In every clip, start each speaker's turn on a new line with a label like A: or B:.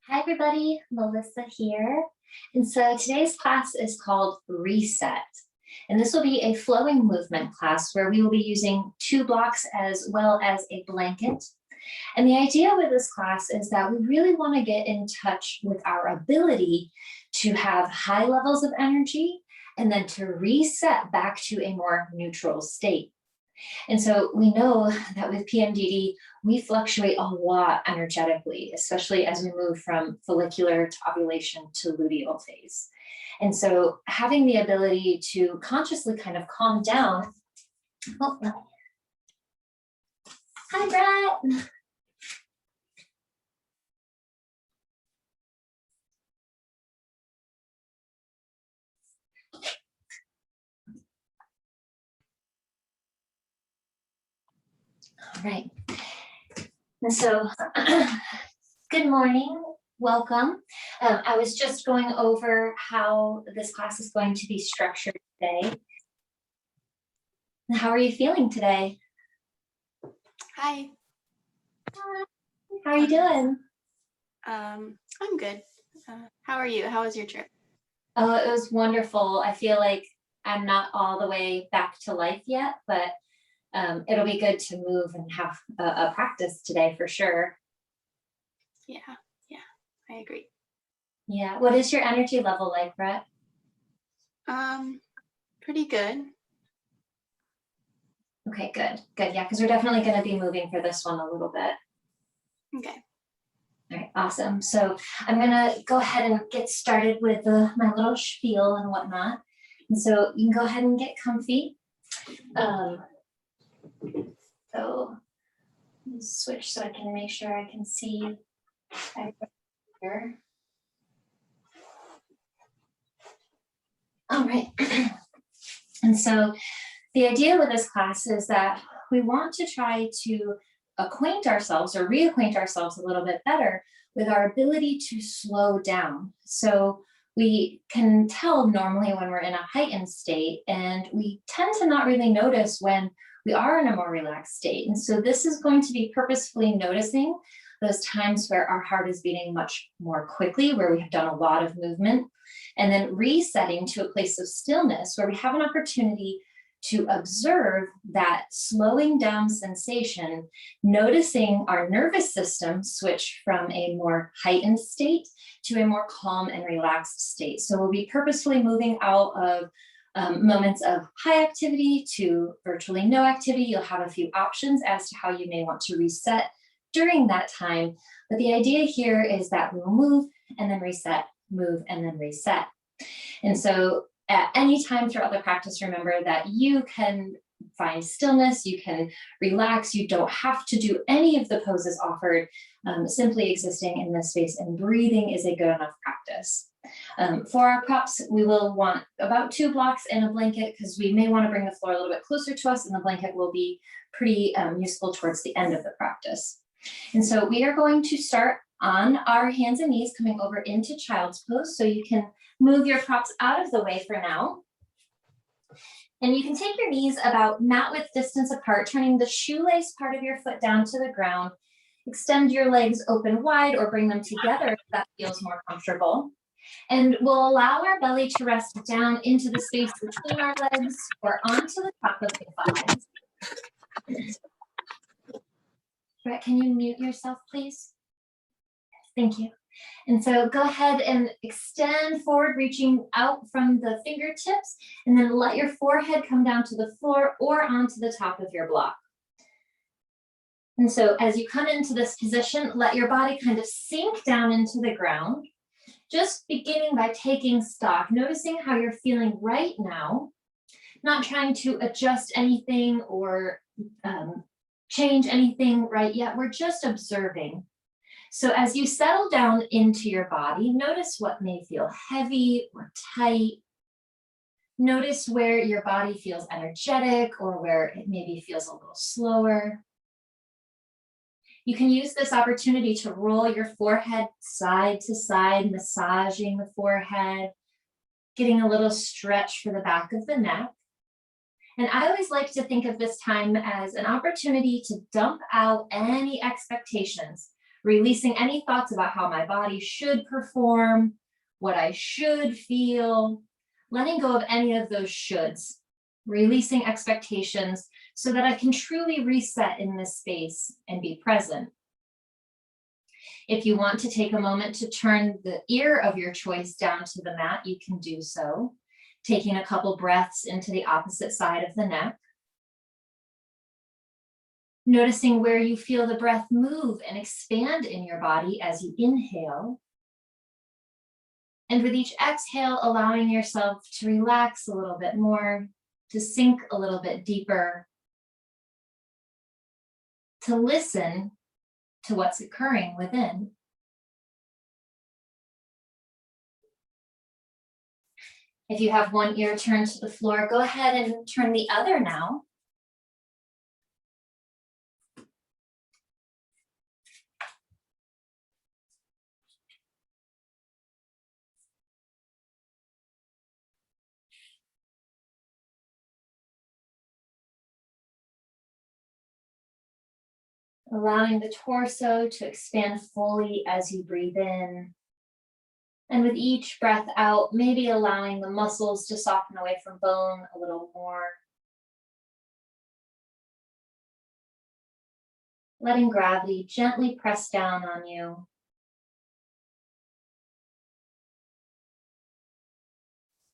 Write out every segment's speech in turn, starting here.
A: Hi everybody, Melissa here. And so today's class is called Reset. And this will be a flowing movement class where we will be using 2 blocks as well as a blanket. And the idea with this class is that we really want to get in touch with our ability to have high levels of energy and then to reset back to a more neutral state. And so we know that with PMDD, we fluctuate a lot energetically, especially as we move from follicular to ovulation to luteal phase. And so having the ability to consciously kind of calm down. Oh, no. Hi, Brett. All right. And so, good morning, welcome. I was just going over how this class is going to be structured today. How are you feeling today?
B: Hi.
A: How are you doing?
B: I'm good. How are you? How was your trip?
A: Oh, it was wonderful. I feel like I'm not all the way back to life yet, but it'll be good to move and have a practice today for sure.
B: Yeah, I agree.
A: Yeah. What is your energy level like, Brett?
B: Pretty good.
A: Okay, good. Yeah, because we're definitely going to be moving for this one a little bit.
B: Okay.
A: All right, awesome. So I'm going to go ahead and get started with my little spiel and whatnot. And so you can go ahead and get comfy. So let me switch so I can make sure I can see here. All right. And so the idea with this class is that we want to try to acquaint ourselves or reacquaint ourselves a little bit better with our ability to slow down. So we can tell normally when we're in a heightened state, and we tend to not really notice when we are in a more relaxed state. And so this is going to be purposefully noticing those times where our heart is beating much more quickly, where we have done a lot of movement, and then resetting to a place of stillness where we have an opportunity to observe that slowing down sensation, noticing our nervous system switch from a more heightened state to a more calm and relaxed state. So we'll be purposefully moving out of moments of high activity to virtually no activity. You'll have a few options as to how you may want to reset during that time. But the idea here is that we will move and then reset, move and then reset. And so at any time throughout the practice, remember that you can find stillness, you can relax, you don't have to do any of the poses offered. Simply existing in this space and breathing is a good enough practice. For our props, we will want about 2 blocks and a blanket because we may want to bring the floor a little bit closer to us, and the blanket will be pretty useful towards the end of the practice. And so we are going to start on our hands and knees, coming over into child's pose. So you can move your props out of the way for now. And you can take your knees about mat width distance apart, turning the shoelace part of your foot down to the ground. Extend your legs open wide or bring them together if that feels more comfortable. And we'll allow our belly to rest down into the space between our legs or onto the top of the thighs. Brett, can you mute yourself, please? Thank you. And so go ahead and extend forward, reaching out from the fingertips, and then let your forehead come down to the floor or onto the top of your block. And so as you come into this position, let your body kind of sink down into the ground, just beginning by taking stock, noticing how you're feeling right now, not trying to adjust anything or change anything right yet. We're just observing. So as you settle down into your body, notice what may feel heavy or tight. Notice where your body feels energetic or where it maybe feels a little slower. You can use this opportunity to roll your forehead side to side, massaging the forehead, getting a little stretch for the back of the neck. And I always like to think of this time as an opportunity to dump out any expectations releasing any thoughts about how my body should perform, what I should feel, letting go of any of those shoulds, releasing expectations so that I can truly reset in this space and be present. If you want to take a moment to turn the ear of your choice down to the mat, you can do so, taking a couple breaths into the opposite side of the neck. Noticing where you feel the breath move and expand in your body as you inhale. And with each exhale, allowing yourself to relax a little bit more, to sink a little bit deeper, to listen to what's occurring within. If you have one ear turned to the floor, go ahead and turn the other now. Allowing the torso to expand fully as you breathe in. And with each breath out, maybe allowing the muscles to soften away from bone a little more. Letting gravity gently press down on you.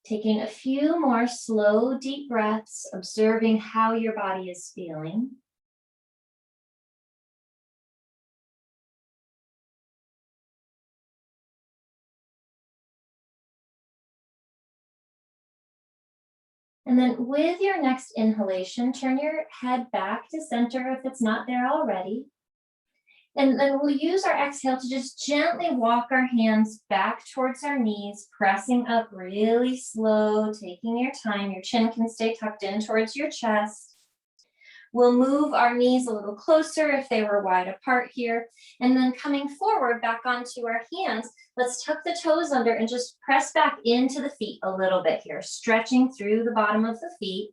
A: Taking a few more slow, deep breaths, observing how your body is feeling. And then with your next inhalation, turn your head back to center if it's not there already. And then we'll use our exhale to just gently walk our hands back towards our knees, pressing up really slow, taking your time. Your chin can stay tucked in towards your chest. We'll move our knees a little closer if they were wide apart here. And then coming forward back onto our hands, let's tuck the toes under and just press back into the feet a little bit here, stretching through the bottom of the feet.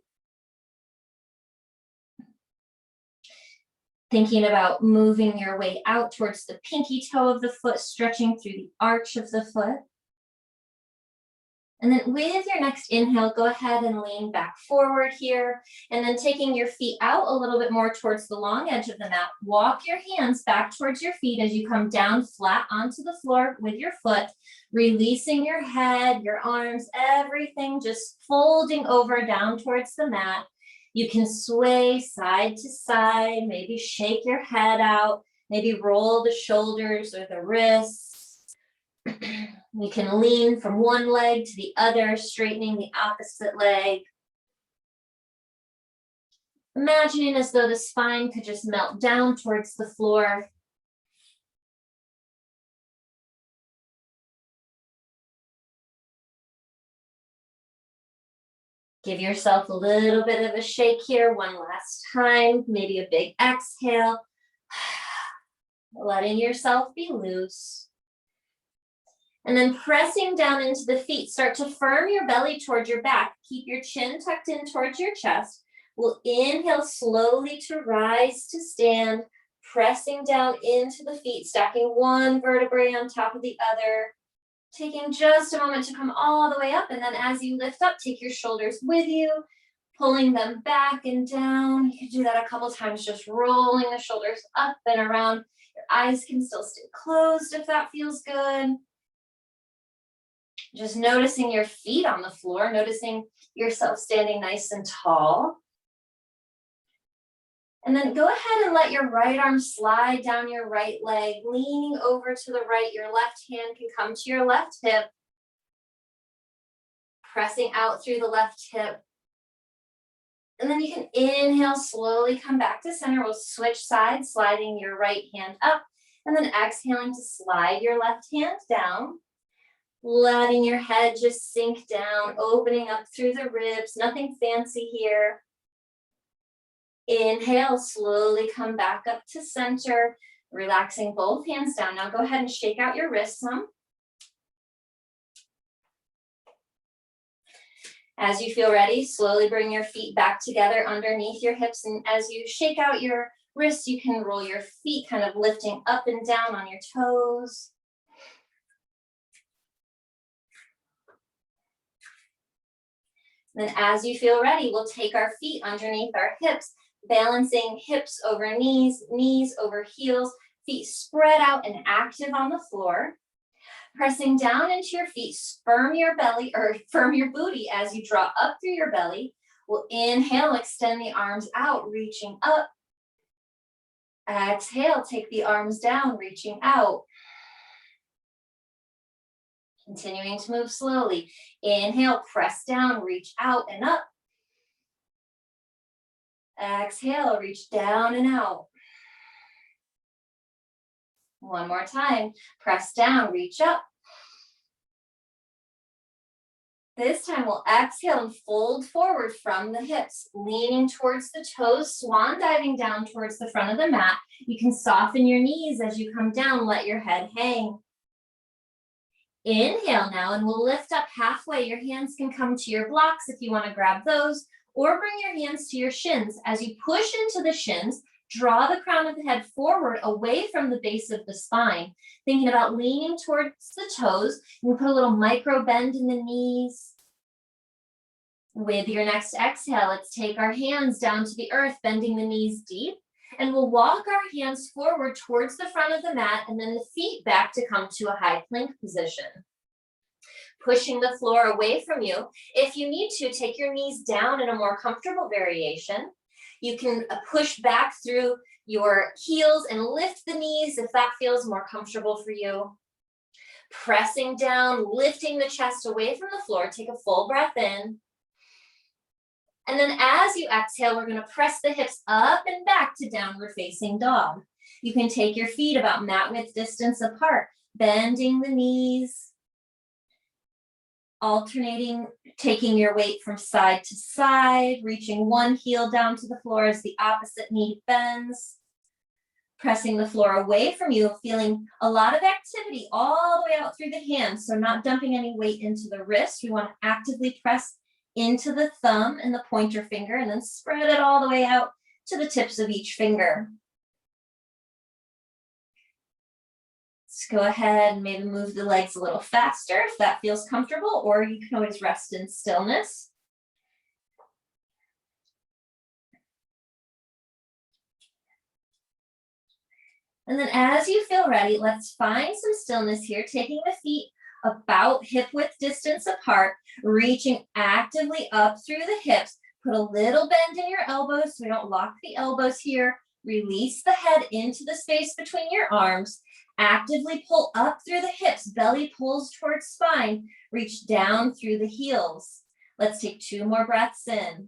A: Thinking about moving your way out towards the pinky toe of the foot, stretching through the arch of the foot. And then with your next inhale, go ahead and lean back forward here. And then taking your feet out a little bit more towards the long edge of the mat, walk your hands back towards your feet as you come down flat onto the floor with your foot, releasing your head, your arms, everything just folding over down towards the mat. You can sway side to side, maybe shake your head out, maybe roll the shoulders or the wrists. You can lean from one leg to the other, straightening the opposite leg. Imagining as though the spine could just melt down towards the floor. Give yourself a little bit of a shake here one last time, maybe a big exhale. Letting yourself be loose. And then pressing down into the feet, start to firm your belly towards your back. Keep your chin tucked in towards your chest. We'll inhale slowly to rise to stand, pressing down into the feet, stacking one vertebrae on top of the other. Taking just a moment to come all the way up, and then as you lift up, take your shoulders with you, pulling them back and down. You can do that a couple times, just rolling the shoulders up and around. Your eyes can still stay closed if that feels good. Just noticing your feet on the floor, noticing yourself standing nice and tall. And then go ahead and let your right arm slide down your right leg, leaning over to the right. Your left hand can come to your left hip, pressing out through the left hip. And then you can inhale, slowly come back to center. We'll switch sides, sliding your right hand up, and then exhaling to slide your left hand down. Letting your head just sink down, opening up through the ribs, nothing fancy here. Inhale, slowly come back up to center, relaxing both hands down. Now go ahead and shake out your wrists some. As you feel ready, slowly bring your feet back together underneath your hips. And as you shake out your wrists. You can roll your feet, kind of lifting up and down on your toes. Then as you feel ready, we'll take our feet underneath our hips, balancing hips over knees, knees over heels, feet spread out and active on the floor. Pressing down into your feet, firm your belly or firm your booty as you draw up through your belly. We'll inhale, extend the arms out, reaching up. Exhale, take the arms down, reaching out. Continuing to move slowly. Inhale, press down, reach out and up. Exhale, reach down and out. One more time. Press down, reach up. This time we'll exhale and fold forward from the hips, leaning towards the toes, swan diving down towards the front of the mat. You can soften your knees as you come down, let your head hang. Inhale now, and we'll lift up halfway. Your hands can come to your blocks if you want to grab those, or bring your hands to your shins. As you push into the shins, draw the crown of the head forward away from the base of the spine. Thinking about leaning towards the toes. You can put a little micro bend in the knees. With your next exhale, let's take our hands down to the earth, bending the knees deep. And we'll walk our hands forward towards the front of the mat and then the feet back to come to a high plank position. Pushing the floor away from you. If you need to, take your knees down in a more comfortable variation. You can push back through your heels and lift the knees if that feels more comfortable for you. Pressing down, lifting the chest away from the floor. Take a full breath in. And then as you exhale, we're going to press the hips up and back to downward facing dog. You can take your feet about mat width distance apart, bending the knees, alternating, taking your weight from side to side, reaching one heel down to the floor as the opposite knee bends, pressing the floor away from you, feeling a lot of activity all the way out through the hands. So not dumping any weight into the wrist. We want to actively press into the thumb and the pointer finger, and then spread it all the way out to the tips of each finger. Let's go ahead and maybe move the legs a little faster if that feels comfortable, or you can always rest in stillness. And then as you feel ready, let's find some stillness here, taking the feet about hip width distance apart, reaching actively up through the hips. Put a little bend in your elbows so we don't lock the elbows here. Release the head into the space between your arms. Actively pull up through the hips. Belly pulls towards spine. Reach down through the heels. Let's take 2 more breaths in.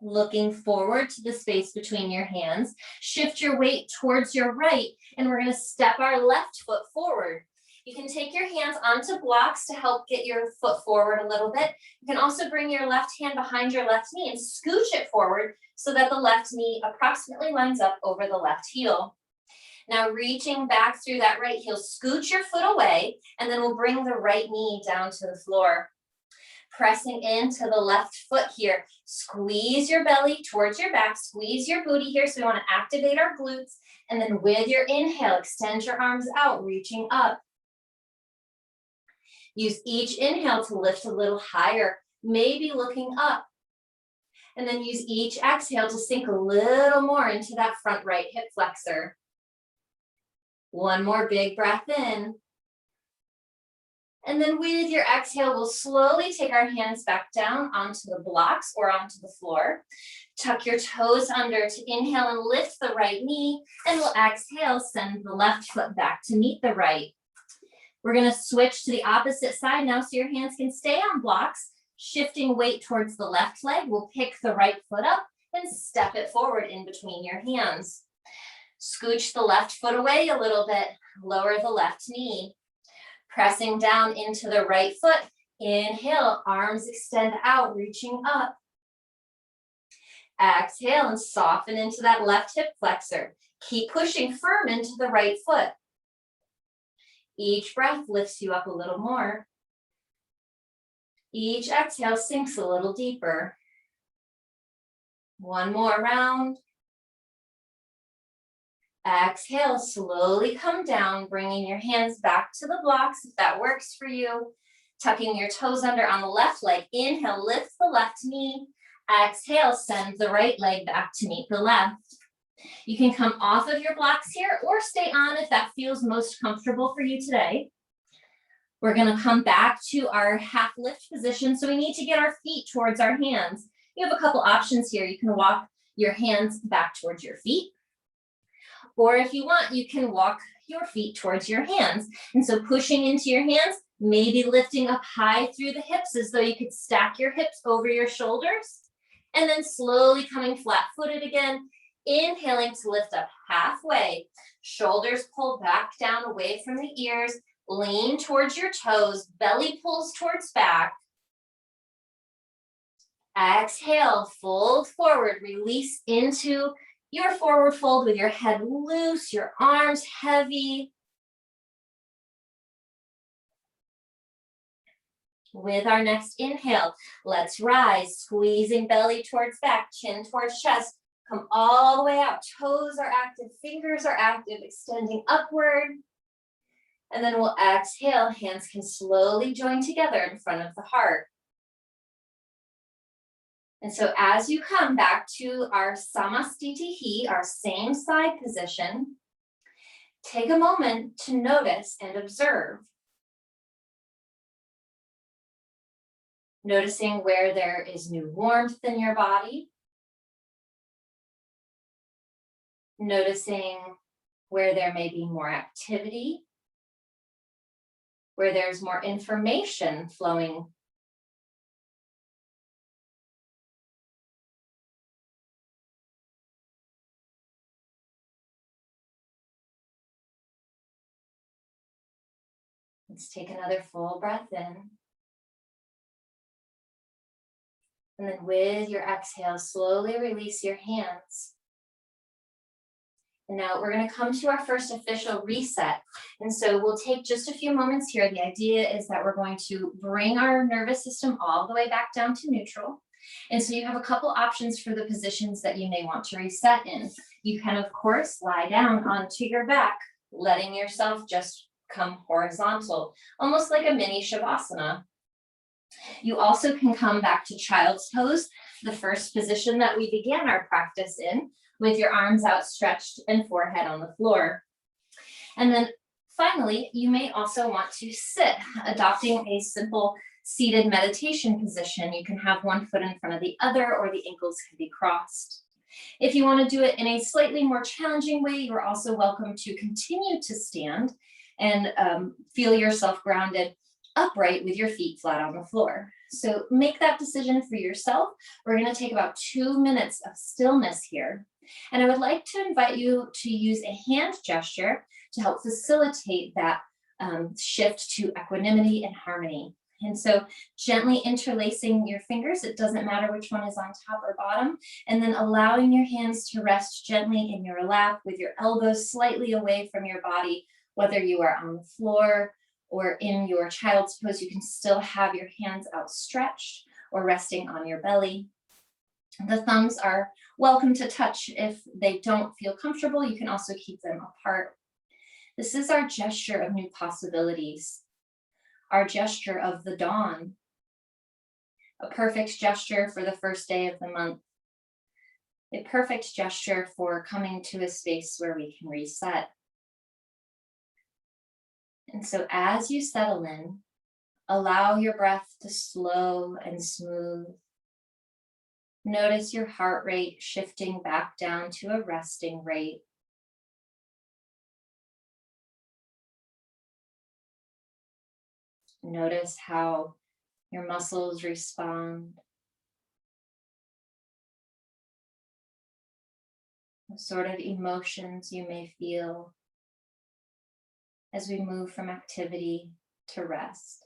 A: Looking forward to the space between your hands. Shift your weight towards your right, and we're going to step our left foot forward. You can take your hands onto blocks to help get your foot forward a little bit. You can also bring your left hand behind your left knee and scooch it forward so that the left knee approximately lines up over the left heel. Now reaching back through that right heel, scooch your foot away, and then we'll bring the right knee down to the floor. Pressing into the left foot here. Squeeze your belly towards your back, squeeze your booty here. So we want to activate our glutes. And then with your inhale, extend your arms out, reaching up. Use each inhale to lift a little higher, maybe looking up. And then use each exhale to sink a little more into that front right hip flexor. One more big breath in. And then with your exhale, we'll slowly take our hands back down onto the blocks or onto the floor. Tuck your toes under to inhale and lift the right knee. And we'll exhale, send the left foot back to meet the right. We're going to switch to the opposite side now so your hands can stay on blocks. Shifting weight towards the left leg, we'll pick the right foot up and step it forward in between your hands. Scooch the left foot away a little bit. Lower the left knee. Pressing down into the right foot. Inhale, arms extend out, reaching up. Exhale and soften into that left hip flexor. Keep pushing firm into the right foot. Each breath lifts you up a little more. Each exhale sinks a little deeper. One more round. Exhale, slowly come down, bringing your hands back to the blocks if that works for you. Tucking your toes under on the left leg. Inhale, lift the left knee. Exhale, send the right leg back to meet the left. You can come off of your blocks here or stay on if that feels most comfortable for you today. We're gonna come back to our half lift position. So we need to get our feet towards our hands. You have a couple options here. You can walk your hands back towards your feet. Or if you want, you can walk your feet towards your hands. And so pushing into your hands, maybe lifting up high through the hips as though you could stack your hips over your shoulders. And then slowly coming flat-footed again, inhaling to lift up halfway. Shoulders pull back down away from the ears, lean towards your toes, belly pulls towards back. Exhale, fold forward, release into your forward fold with your head loose, your arms heavy. With our next inhale, let's rise, squeezing belly towards back, chin towards chest. Come all the way out, toes are active, fingers are active, extending upward. And then we'll exhale, hands can slowly join together in front of the heart. And so as you come back to our Samastitihi, our same side position, take a moment to notice and observe. Noticing where there is new warmth in your body. Noticing where there may be more activity, where there's more information flowing. Let's take another full breath in. And then with your exhale, slowly release your hands. And now we're going to come to our first official reset. And so we'll take just a few moments here. The idea is that we're going to bring our nervous system all the way back down to neutral. And so you have a couple options for the positions that you may want to reset in. You can, of course, lie down onto your back, letting yourself just come horizontal, almost like a mini Shavasana. You also can come back to child's pose, the first position that we began our practice in, with your arms outstretched and forehead on the floor. And then finally, you may also want to sit, adopting a simple seated meditation position. You can have one foot in front of the other, or the ankles can be crossed. If you want to do it in a slightly more challenging way, you're also welcome to continue to stand and feel yourself grounded upright with your feet flat on the floor. So make that decision for yourself. We're going to take about 2 minutes of stillness here. And I would like to invite you to use a hand gesture to help facilitate that shift to equanimity and harmony. And so gently interlacing your fingers, it doesn't matter which one is on top or bottom, and then allowing your hands to rest gently in your lap with your elbows slightly away from your body, whether you are on the floor or in your child's pose. You can still have your hands outstretched or resting on your belly. The thumbs are welcome to touch. If they don't feel comfortable, you can also keep them apart. This is our gesture of new possibilities, our gesture of the dawn, a perfect gesture for the first day of the month, a perfect gesture for coming to a space where we can reset. And so as you settle in, allow your breath to slow and smooth. Notice your heart rate shifting back down to a resting rate. Notice how your muscles respond. What sort of emotions you may feel as we move from activity to rest.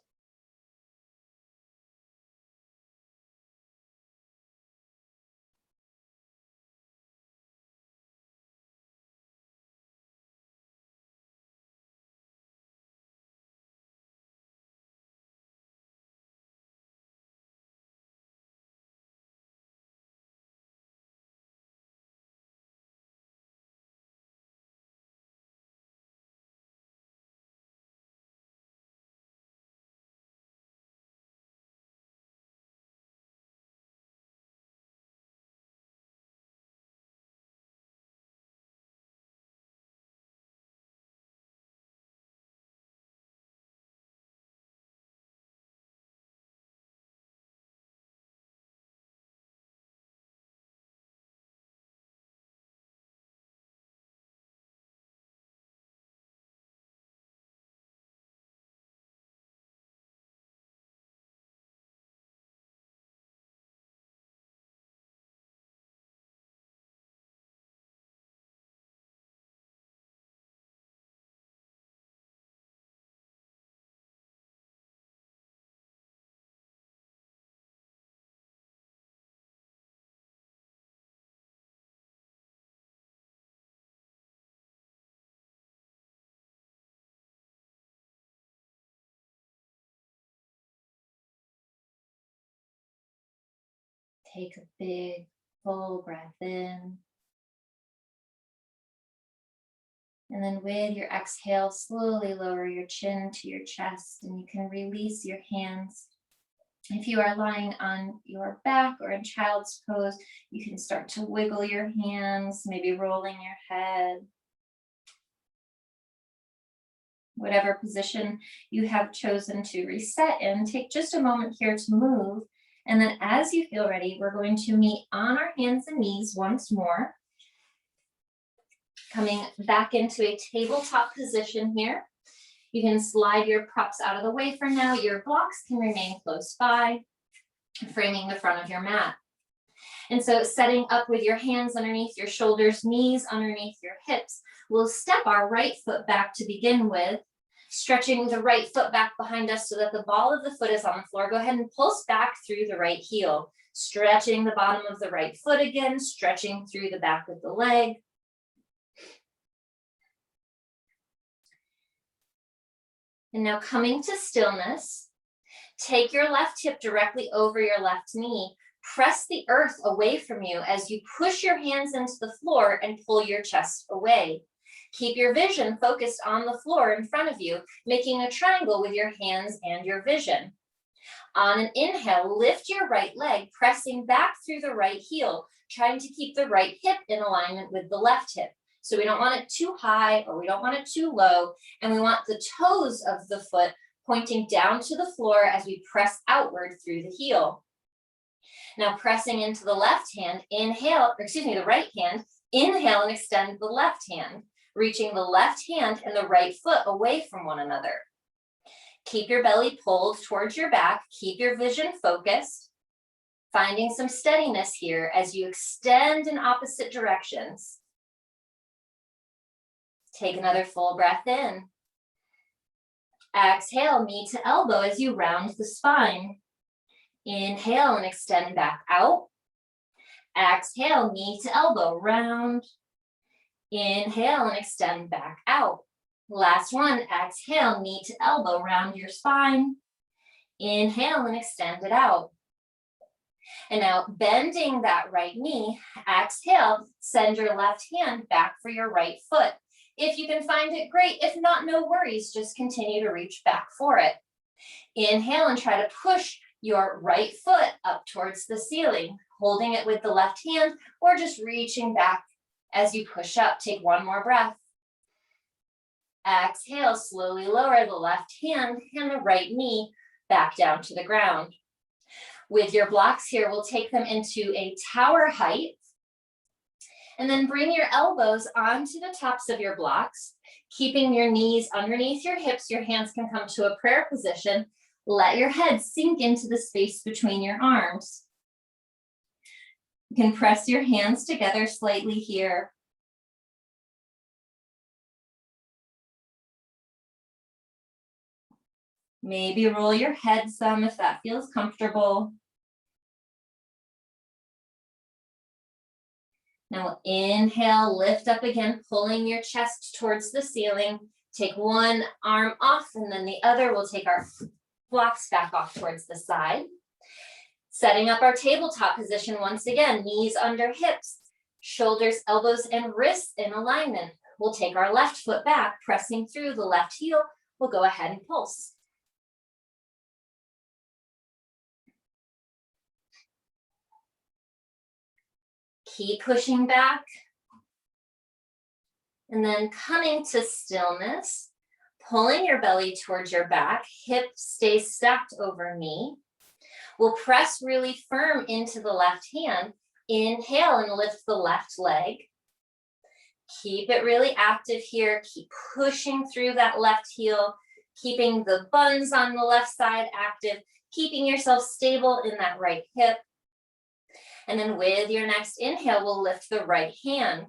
A: Take a big, full breath in. And then with your exhale, slowly lower your chin to your chest, and you can release your hands. If you are lying on your back or in child's pose, you can start to wiggle your hands, maybe rolling your head. Whatever position you have chosen to reset in, take just a moment here to move. And then as you feel ready, we're going to meet on our hands and knees once more. Coming back into a tabletop position here. You can slide your props out of the way for now. Your blocks can remain close by, framing the front of your mat. And so setting up with your hands underneath your shoulders, knees underneath your hips, we'll step our right foot back to begin with, stretching the right foot back behind us so that the ball of the foot is on the floor. Go ahead and pulse back through the right heel, stretching the bottom of the right foot again, stretching through the back of the leg. And now coming to stillness, take your left hip directly over your left knee. Press the earth away from you as you push your hands into the floor and pull your chest away. Keep your vision focused on the floor in front of you, making a triangle with your hands and your vision. On an inhale, lift your right leg, pressing back through the right heel, trying to keep the right hip in alignment with the left hip. So we don't want it too high or we don't want it too low, and we want the toes of the foot pointing down to the floor as we press outward through the heel. Now pressing into the left hand, the right hand, inhale and extend the left hand, reaching the left hand and the right foot away from one another. Keep your belly pulled towards your back, keep your vision focused, finding some steadiness here as you extend in opposite directions. Take another full breath in. Exhale, knee to elbow as you round the spine. Inhale and extend back out. Exhale, knee to elbow, round. Inhale and extend back out. Last one, exhale, knee to elbow, round your spine. Inhale and extend it out. And now bending that right knee, exhale, send your left hand back for your right foot. If you can find it, great. If not, no worries. Just continue to reach back for it. Inhale and try to push your right foot up towards the ceiling, holding it with the left hand or just reaching back as you push up. Take one more breath. Exhale, slowly lower the left hand and the right knee back down to the ground. With your blocks here, we'll take them into a tower height. And then bring your elbows onto the tops of your blocks, keeping your knees underneath your hips. Your hands can come to a prayer position. Let your head sink into the space between your arms. You can press your hands together slightly here. Maybe roll your head some if that feels comfortable. Now inhale, lift up again, pulling your chest towards the ceiling. Take one arm off and then the other. We'll take our blocks back off towards the side. Setting up our tabletop position once again, knees under hips, shoulders, elbows, and wrists in alignment. We'll take our left foot back, pressing through the left heel. We'll go ahead and pulse. Keep pushing back. And then coming to stillness, pulling your belly towards your back, hip stays stacked over knee. We'll press really firm into the left hand. Inhale and lift the left leg. Keep it really active here. Keep pushing through that left heel, keeping the buns on the left side active, keeping yourself stable in that right hip. And then with your next inhale, we'll lift the right hand.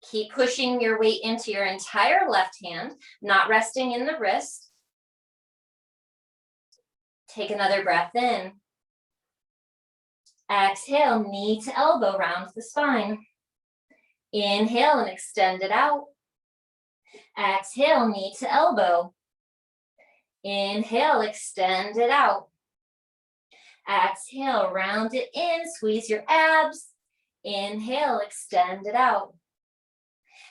A: Keep pushing your weight into your entire left hand, not resting in the wrist. Take another breath in. Exhale, knee to elbow, round the spine. Inhale and extend it out. Exhale, knee to elbow. Inhale, extend it out. Exhale, round it in, squeeze your abs. Inhale, extend it out.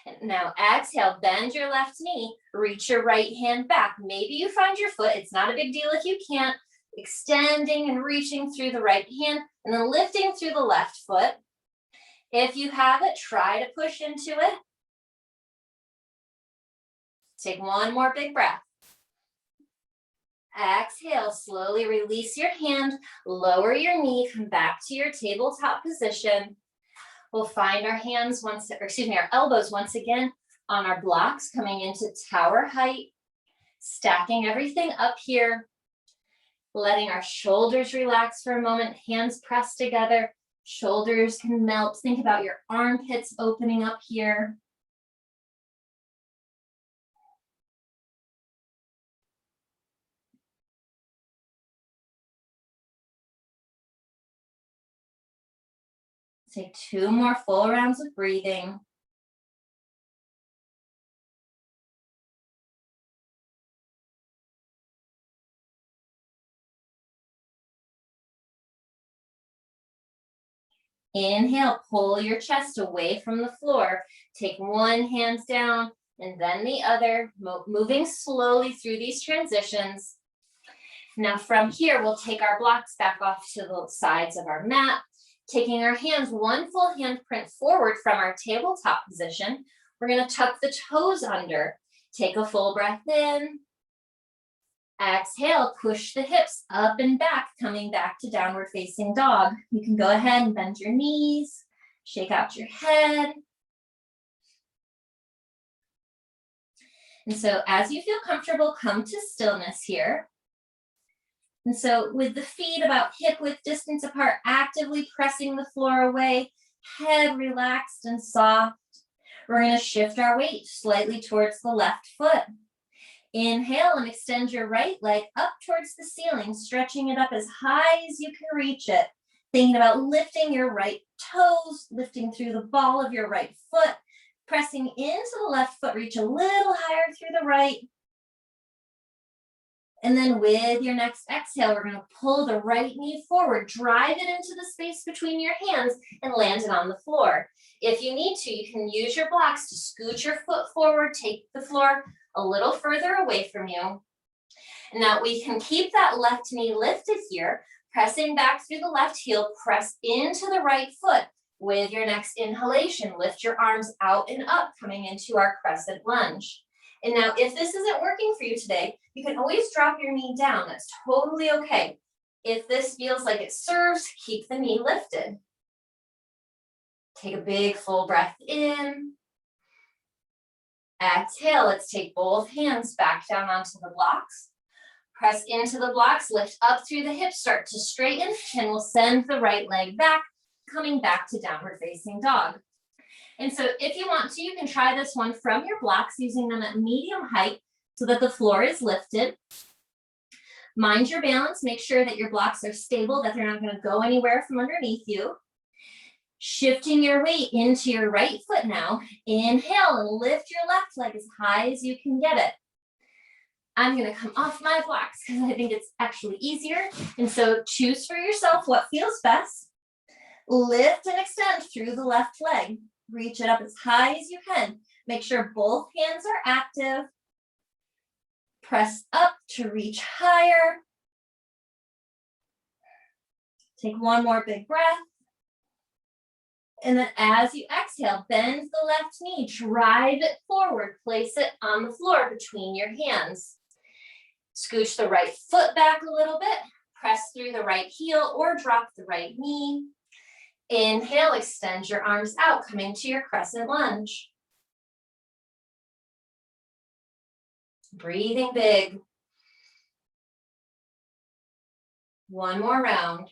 A: And now exhale, bend your left knee, reach your right hand back. Maybe you find your foot, it's not a big deal if you can't. Extending and reaching through the right hand and then lifting through the left foot. If you have it, try to push into it. Take one more big breath. Exhale, slowly release your hand, lower your knee, come back to your tabletop position. We'll find our our elbows once again on our blocks, coming into tower height, stacking everything up here, letting our shoulders relax for a moment, hands pressed together, shoulders can melt. Think about your armpits opening up here. Take 2 more full rounds of breathing. Inhale, pull your chest away from the floor. Take one hand down and then the other, moving slowly through these transitions. Now from here, we'll take our blocks back off to the sides of our mat, taking our hands one full handprint forward from our tabletop position. We're going to tuck the toes under. Take a full breath in. Exhale, push the hips up and back, coming back to downward facing dog. You can go ahead and bend your knees, shake out your head. And so as you feel comfortable, come to stillness here. And so with the feet about hip width distance apart, actively pressing the floor away, head relaxed and soft. We're going to shift our weight slightly towards the left foot. Inhale and extend your right leg up towards the ceiling, stretching it up as high as you can reach it. Thinking about lifting your right toes, lifting through the ball of your right foot, pressing into the left foot, reach a little higher through the right. And then with your next exhale, we're going to pull the right knee forward, drive it into the space between your hands and land it on the floor. If you need to, you can use your blocks to scoot your foot forward, take the floor a little further away from you. Now we can keep that left knee lifted here, pressing back through the left heel, press into the right foot. With your next inhalation, lift your arms out and up, coming into our crescent lunge. And now if this isn't working for you today, you can always drop your knee down. That's totally okay. If this feels like it serves, keep the knee lifted. Take a big full breath in. Exhale, let's take both hands back down onto the blocks. Press into the blocks, lift up through the hips, start to straighten, and we'll send the right leg back, coming back to downward facing dog. And so if you want to, you can try this one from your blocks, using them at medium height so that the floor is lifted. Mind your balance, make sure that your blocks are stable, that they're not going to go anywhere from underneath you. Shifting your weight into your right foot now. Inhale and lift your left leg as high as you can get it. I'm going to come off my blocks because I think it's actually easier. And so choose for yourself what feels best. Lift and extend through the left leg. Reach it up as high as you can. Make sure both hands are active. Press up to reach higher. Take one more big breath. And then as you exhale, bend the left knee, drive it forward, place it on the floor between your hands. Scooch the right foot back a little bit, press through the right heel or drop the right knee. Inhale, extend your arms out, coming to your crescent lunge. Breathing big. One more round.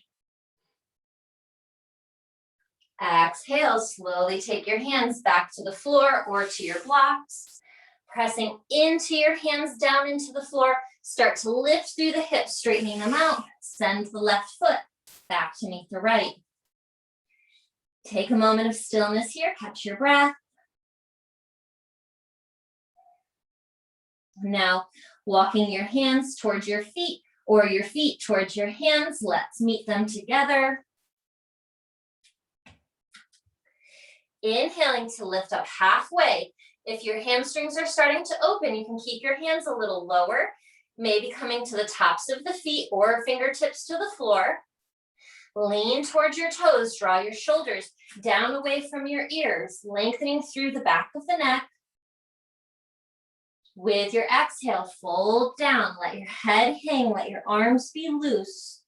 A: Exhale, slowly take your hands back to the floor or to your blocks. Pressing into your hands down into the floor, start to lift through the hips, straightening them out. Send the left foot back to meet the right. Take a moment of stillness here, catch your breath. Now, walking your hands towards your feet, or your feet towards your hands. Let's meet them together. Inhaling to lift up halfway. If your hamstrings are starting to open, you can keep your hands a little lower, maybe coming to the tops of the feet or fingertips to the floor. Lean towards your toes, draw your shoulders down away from your ears, lengthening through the back of the neck. With your exhale, fold down, let your head hang, let your arms be loose.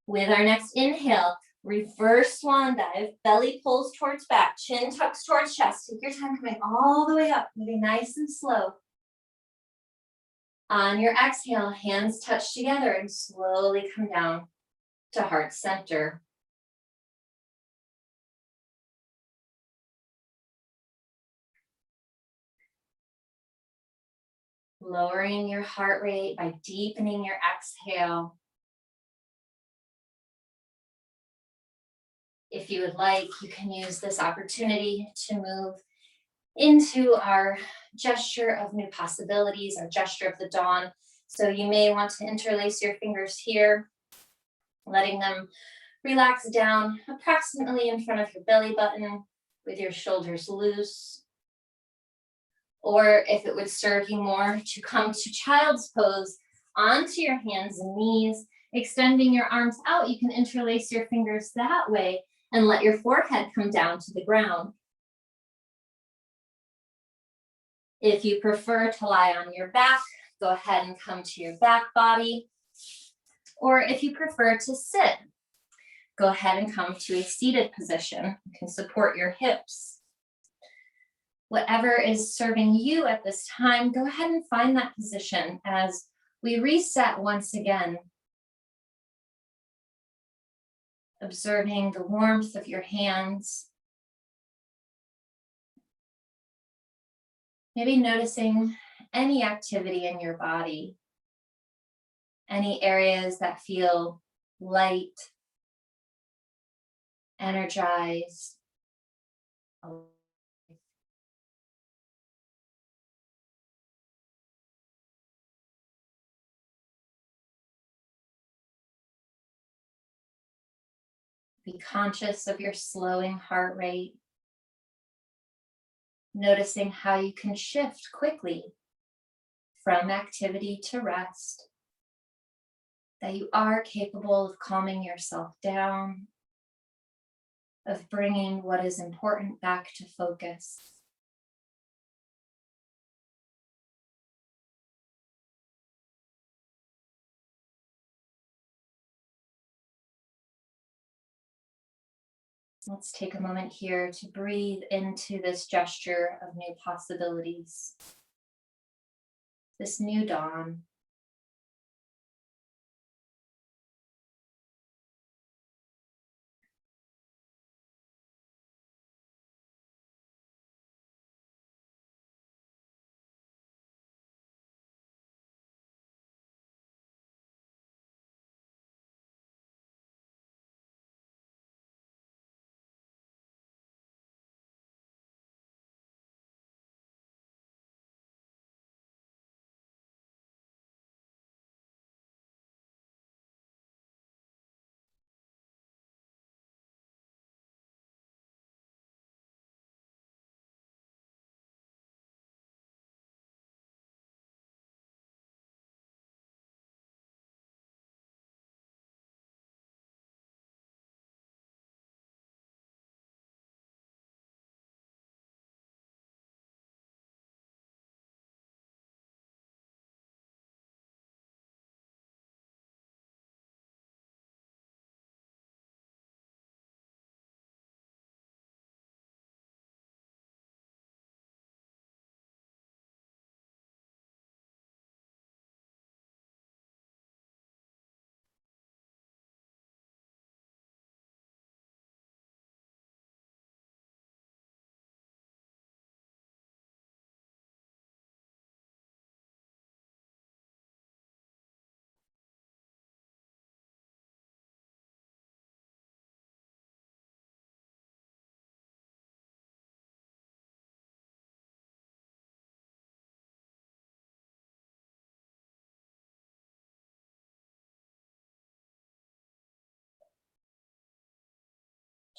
A: With our next inhale, reverse swan dive, belly pulls towards back, chin tucks towards chest. Take your time coming all the way up, moving nice and slow. On your exhale, hands touch together and slowly come down to heart center. Lowering your heart rate by deepening your exhale. If you would like, you can use this opportunity to move into our gesture of new possibilities, our gesture of the dawn. So you may want to interlace your fingers here, letting them relax down approximately in front of your belly button with your shoulders loose. Or if it would serve you more to come to child's pose onto your hands and knees, extending your arms out, you can interlace your fingers that way and let your forehead come down to the ground. If you prefer to lie on your back, go ahead and come to your back body. Or if you prefer to sit, go ahead and come to a seated position. You can support your hips. Whatever is serving you at this time, go ahead and find that position as we reset once again. Observing the warmth of your hands. Maybe noticing any activity in your body, any areas that feel light, energized. Be conscious of your slowing heart rate. Noticing how you can shift quickly from activity to rest. That you are capable of calming yourself down, of bringing what is important back to focus. Let's take a moment here to breathe into this gesture of new possibilities, this new dawn.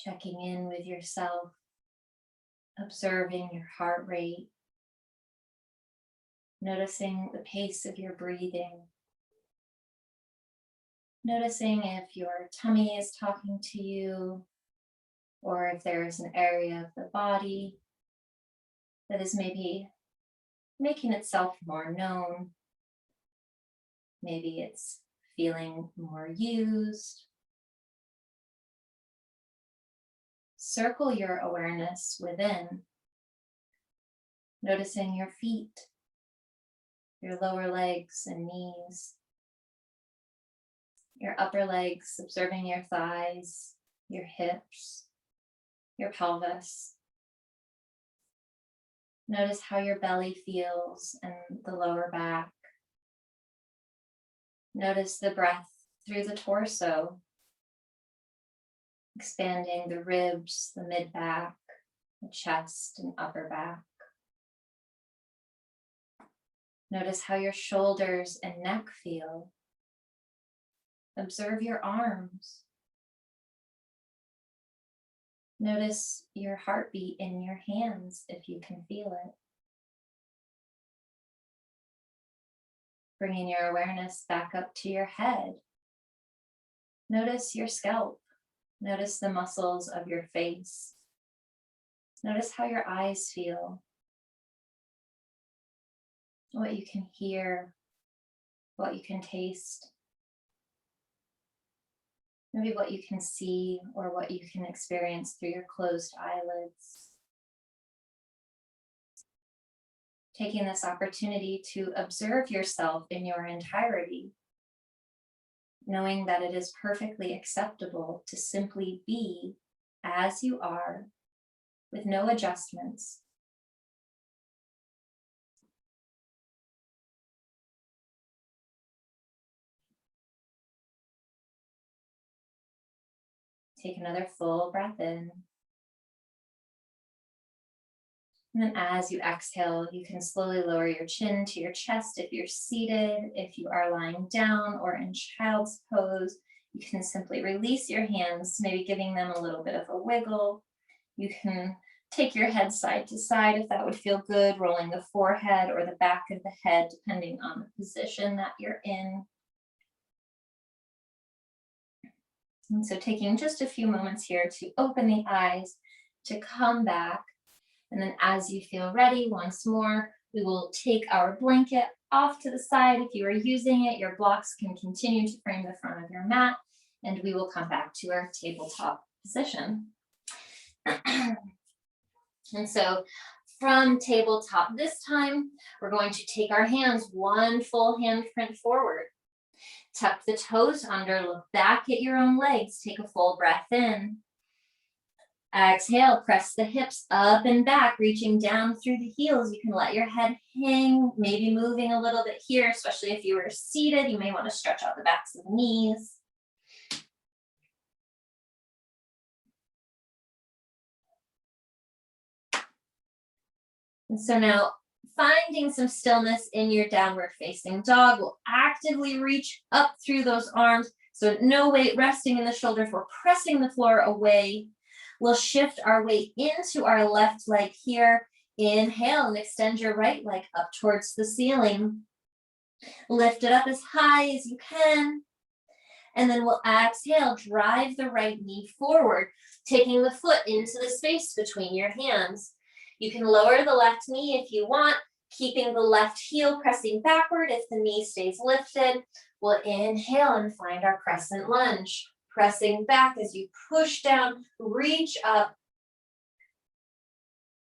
A: Checking in with yourself, observing your heart rate, noticing the pace of your breathing, noticing if your tummy is talking to you, or if there's an area of the body that is maybe making itself more known. Maybe it's feeling more used. Circle your awareness within, noticing your feet, your lower legs and knees, your upper legs, observing your thighs, your hips, your pelvis. Notice how your belly feels and the lower back. Notice the breath through the torso, expanding the ribs, the mid-back, the chest and upper back. Notice how your shoulders and neck feel. Observe your arms. Notice your heartbeat in your hands if you can feel it. Bringing your awareness back up to your head. Notice your scalp. Notice the muscles of your face. Notice how your eyes feel. What you can hear, what you can taste. Maybe what you can see or what you can experience through your closed eyelids. Taking this opportunity to observe yourself in your entirety, knowing that it is perfectly acceptable to simply be as you are with no adjustments. Take another full breath in. And then as you exhale, you can slowly lower your chin to your chest if you're seated. If you are lying down or in child's pose, you can simply release your hands, maybe giving them a little bit of a wiggle. You can take your head side to side if that would feel good, rolling the forehead or the back of the head, depending on the position that you're in. And so taking just a few moments here to open the eyes, to come back. And then as you feel ready, once more, we will take our blanket off to the side. If you are using it, your blocks can continue to frame the front of your mat, and we will come back to our tabletop position. And so from tabletop this time, we're going to take our hands one full handprint forward. Tuck the toes under, look back at your own legs, take a full breath in. Exhale, press the hips up and back, reaching down through the heels. You can let your head hang, maybe moving a little bit here, especially if you were seated. You may want to stretch out the backs of the knees. And so now, finding some stillness in your downward facing dog, will actively reach up through those arms. So no weight resting in the shoulders. We're pressing the floor away. We'll shift our weight into our left leg here. Inhale and extend your right leg up towards the ceiling. Lift it up as high as you can. And then we'll exhale, drive the right knee forward, taking the foot into the space between your hands. You can lower the left knee if you want, keeping the left heel pressing backward if the knee stays lifted. We'll inhale and find our crescent lunge. Pressing back as you push down, reach up.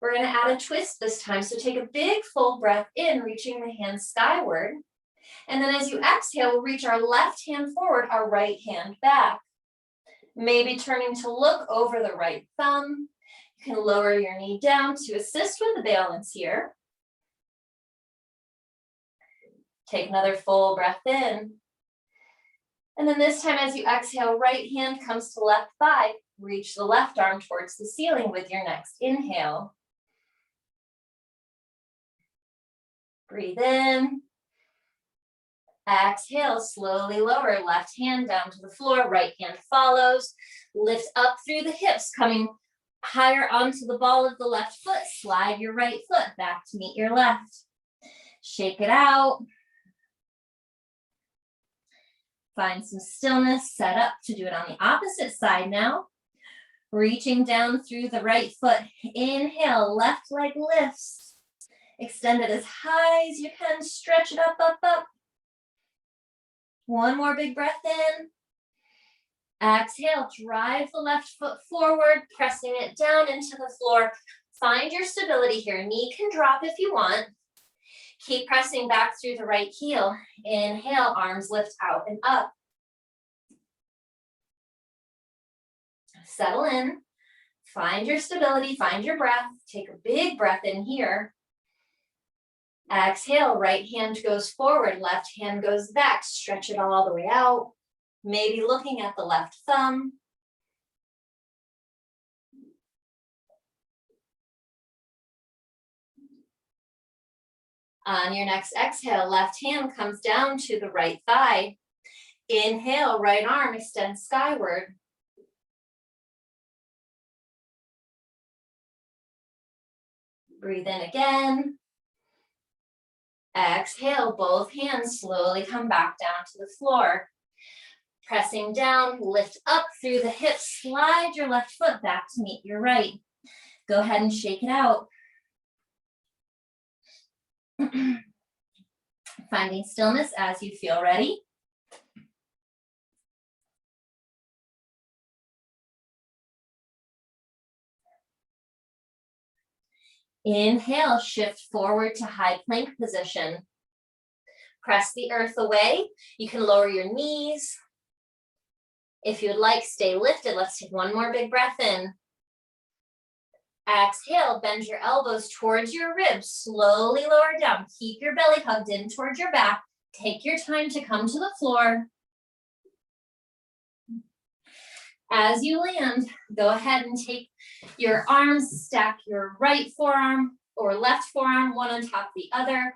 A: We're going to add a twist this time. So take a big full breath in, reaching the hands skyward. And then as you exhale, we'll reach our left hand forward, our right hand back. Maybe turning to look over the right thumb. You can lower your knee down to assist with the balance here. Take another full breath in. And then this time as you exhale, right hand comes to left thigh. Reach the left arm towards the ceiling with your next inhale. Breathe in. Exhale, slowly lower, left hand down to the floor, right hand follows. Lift up through the hips, coming higher onto the ball of the left foot. Slide your right foot back to meet your left. Shake it out. Find some stillness, set up to do it on the opposite side now. Reaching down through the right foot. Inhale, left leg lifts. Extend it as high as you can. Stretch it up, up, up. One more big breath in. Exhale, drive the left foot forward, pressing it down into the floor. Find your stability here. Knee can drop if you want. Keep pressing back through the right heel. Inhale, arms lift out and up. Settle in. Find your stability, find your breath. Take a big breath in here. Exhale, right hand goes forward, left hand goes back. Stretch it all the way out. Maybe looking at the left thumb. On your next exhale, left hand comes down to the right thigh. Inhale, right arm extends skyward. Breathe in again. Exhale, both hands slowly come back down to the floor. Pressing down, lift up through the hips, slide your left foot back to meet your right. Go ahead and shake it out. Finding stillness as you feel ready. Inhale, shift forward to high plank position. Press the earth away. You can lower your knees. If you'd like, stay lifted. Let's take one more big breath in. Exhale, bend your elbows towards your ribs. Slowly lower down. Keep your belly hugged in towards your back. Take your time to come to the floor. As you land, go ahead and take your arms, stack your right forearm or left forearm, one on top of the other.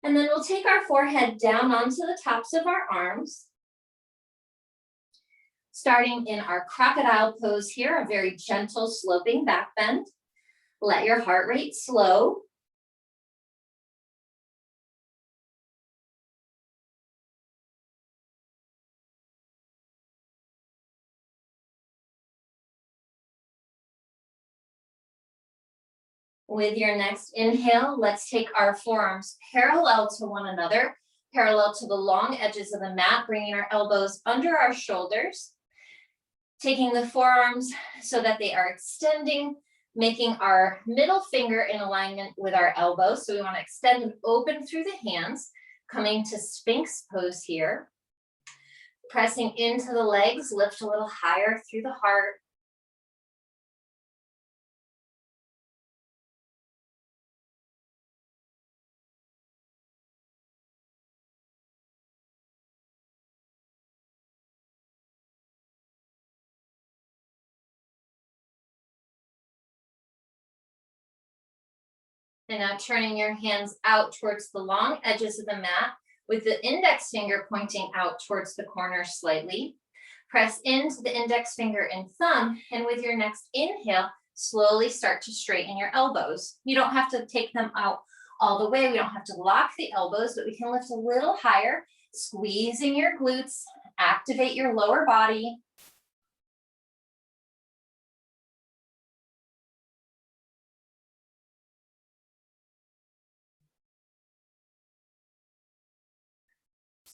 A: And then we'll take our forehead down onto the tops of our arms. Starting in our crocodile pose here, a very gentle sloping back bend. Let your heart rate slow. With your next inhale, let's take our forearms parallel to one another, parallel to the long edges of the mat, bringing our elbows under our shoulders. Taking the forearms so that they are extending, making our middle finger in alignment with our elbows. So we want to extend and open through the hands, coming to Sphinx pose here. Pressing into the legs, lift a little higher through the heart. And now turning your hands out towards the long edges of the mat with the index finger pointing out towards the corner slightly. Press into the index finger and thumb, and with your next inhale, slowly start to straighten your elbows. You don't have to take them out all the way. We don't have to lock the elbows, but we can lift a little higher, squeezing your glutes, activate your lower body.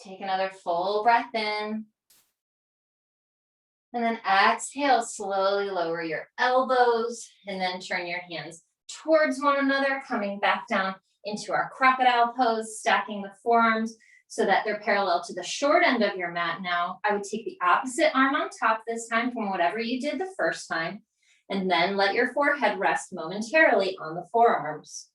A: Take another full breath in. And then exhale, slowly lower your elbows and then turn your hands towards one another, coming back down into our crocodile pose, stacking the forearms so that they're parallel to the short end of your mat. Now, I would take the opposite arm on top this time from whatever you did the first time, and then let your forehead rest momentarily on the forearms.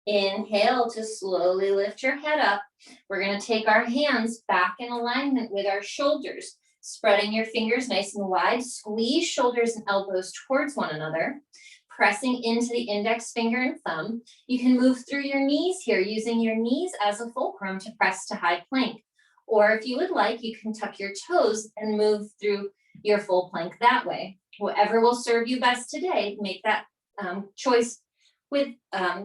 A: Inhale to slowly lift your head up. We're going to take our hands back in alignment with our shoulders, spreading your fingers nice and wide. Squeeze shoulders and elbows towards one another, pressing into the index finger and thumb. You can move through your knees here, using your knees as a fulcrum to press to high plank. Or if you would like, you can tuck your toes and move through your full plank that way. Whatever will serve you best today, make that choice with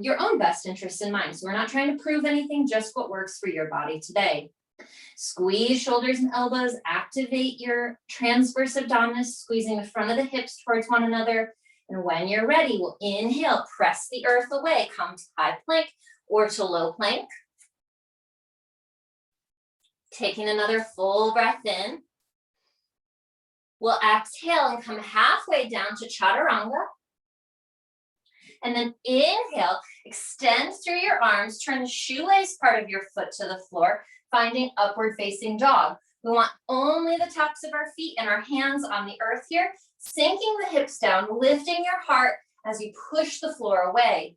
A: your own best interests in mind. So we're not trying to prove anything, just what works for your body today. Squeeze shoulders and elbows, activate your transverse abdominis, squeezing the front of the hips towards one another. And when you're ready, we'll inhale, press the earth away, come to high plank or to low plank. Taking another full breath in. We'll exhale and come halfway down to chaturanga. And then inhale, extend through your arms, turn the shoelace part of your foot to the floor, finding upward facing dog. We want only the tops of our feet and our hands on the earth here, sinking the hips down, lifting your heart as you push the floor away.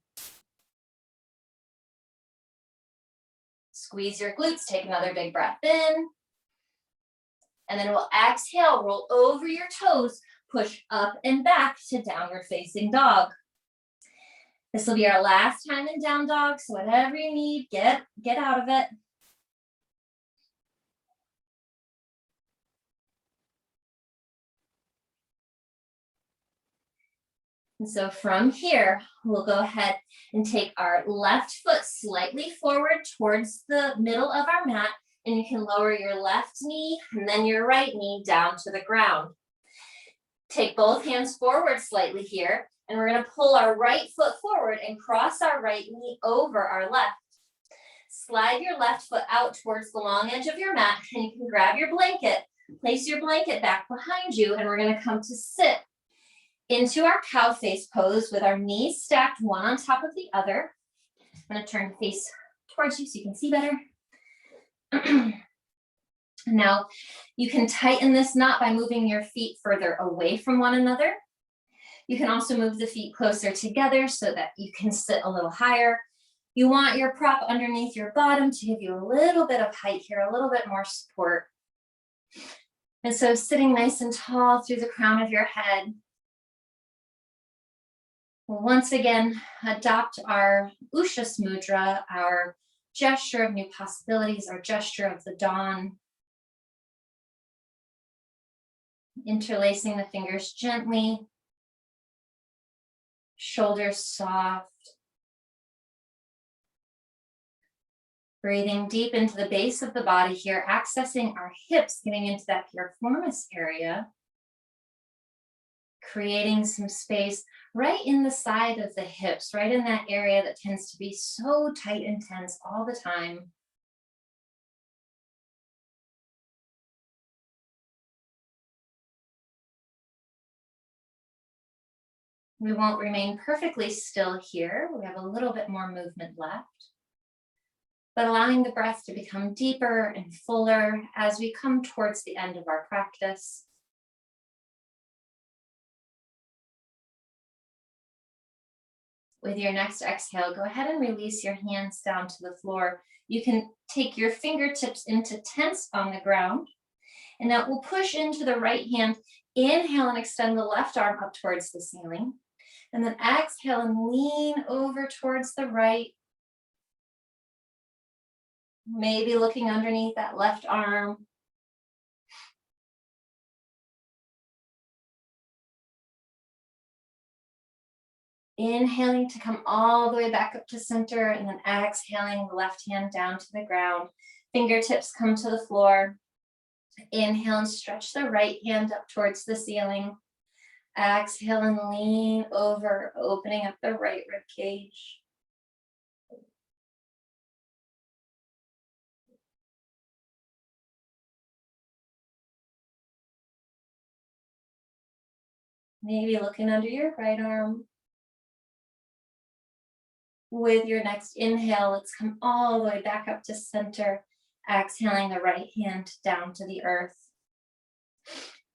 A: Squeeze your glutes, take another big breath in. And then we'll exhale, roll over your toes, push up and back to downward facing dog. This will be our last time in down dog, so whatever you need, get out of it. And so from here, we'll go ahead and take our left foot slightly forward towards the middle of our mat, and you can lower your left knee and then your right knee down to the ground. Take both hands forward slightly here, and we're going to pull our right foot forward and cross our right knee over our left. Slide your left foot out towards the long edge of your mat, and you can grab your blanket, place your blanket back behind you, and we're going to come to sit into our cow face pose with our knees stacked one on top of the other. I'm going to turn the face towards you so you can see better. Now, you can tighten this knot by moving your feet further away from one another. You can also move the feet closer together so that you can sit a little higher. You want your prop underneath your bottom to give you a little bit of height here, a little bit more support. And so sitting nice and tall through the crown of your head. We'll once again adopt our Ushas Mudra, our gesture of new possibilities, our gesture of the dawn. Interlacing the fingers gently, shoulders soft. Breathing deep into the base of the body here, accessing our hips, getting into that piriformis area. Creating some space right in the side of the hips, right in that area that tends to be so tight and tense all the time. We won't remain perfectly still here. We have a little bit more movement left, but allowing the breath to become deeper and fuller as we come towards the end of our practice. With your next exhale, go ahead and release your hands down to the floor. You can take your fingertips into tense on the ground, and now we'll push into the right hand. Inhale and extend the left arm up towards the ceiling. And then exhale and lean over towards the right. Maybe looking underneath that left arm. Inhaling to come all the way back up to center, and then exhaling the left hand down to the ground. Fingertips come to the floor. Inhale and stretch the right hand up towards the ceiling. Exhale and lean over, opening up the right rib cage. Maybe looking under your right arm. With your next inhale, let's come all the way back up to center, exhaling the right hand down to the earth.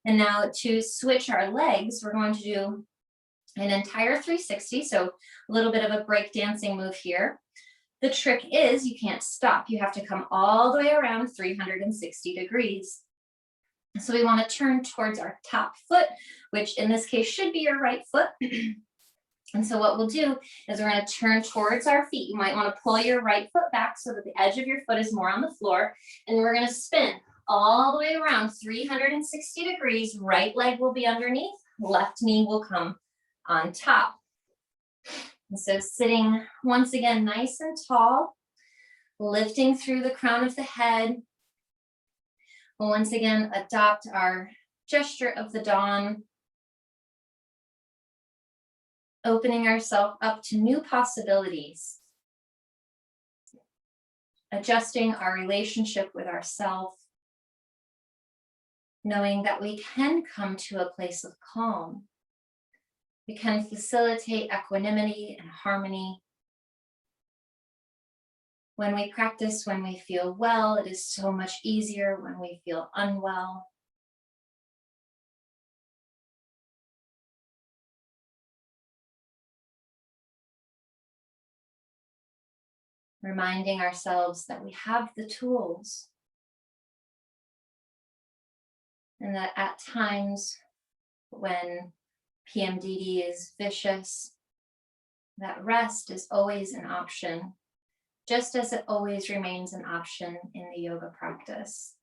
A: And now to switch our legs, we're going to do an entire 360, so a little bit of a break dancing move here. The trick is you can't stop. You have to come all the way around 360 degrees. So we want to turn towards our top foot, which in this case should be your right foot. And so what we'll do is we're going to turn towards our feet. You might want to pull your right foot back so that the edge of your foot is more on the floor. And we're going to spin all the way around 360 degrees. Right leg will be underneath, left knee will come on top. And so sitting once again nice and tall, lifting through the crown of the head. We'll once again adopt our gesture of the dawn, opening ourselves up to new possibilities, adjusting our relationship with ourselves, knowing that we can come to a place of calm. We can facilitate equanimity and harmony. When we practice, when we feel well, it is so much easier when we feel unwell. Reminding ourselves that we have the tools and that at times when PMDD is vicious, that rest is always an option, just as it always remains an option in the yoga practice.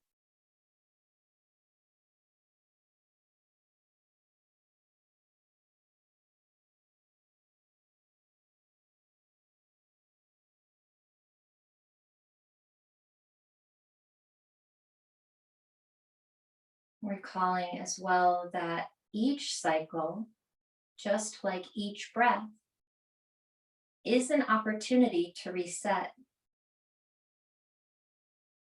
A: Recalling as well that each cycle, just like each breath, is an opportunity to reset.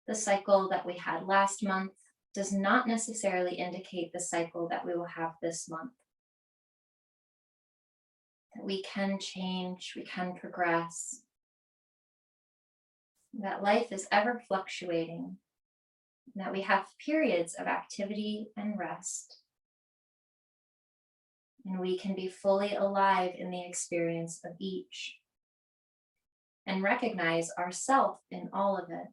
A: The cycle that we had last month does not necessarily indicate the cycle that we will have this month. That we can change, we can progress. That life is ever fluctuating. That we have periods of activity and rest. And we can be fully alive in the experience of each. And recognize ourself in all of it.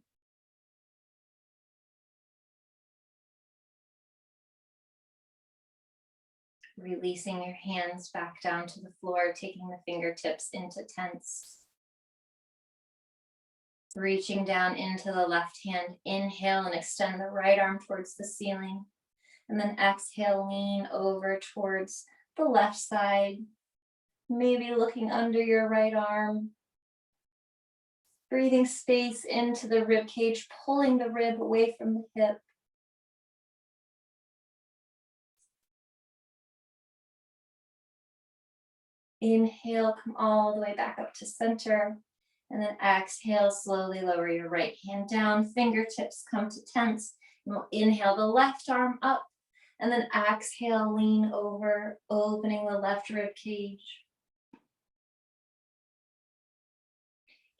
A: Releasing your hands back down to the floor, taking the fingertips into tense. Reaching down into the left hand, inhale and extend the right arm towards the ceiling. And then exhale, lean over towards the left side, maybe looking under your right arm. Breathing space into the rib cage, pulling the rib away from the hip. Inhale, come all the way back up to center. And then exhale, slowly lower your right hand down. Fingertips come to tense. And we'll inhale the left arm up. And then exhale, lean over, opening the left rib cage.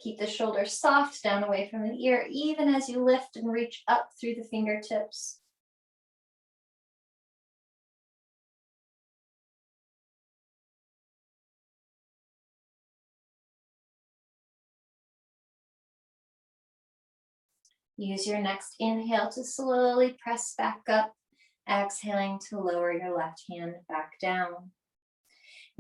A: Keep the shoulders soft down away from the ear, even as you lift and reach up through the fingertips. Use your next inhale to slowly press back up, exhaling to lower your left hand back down.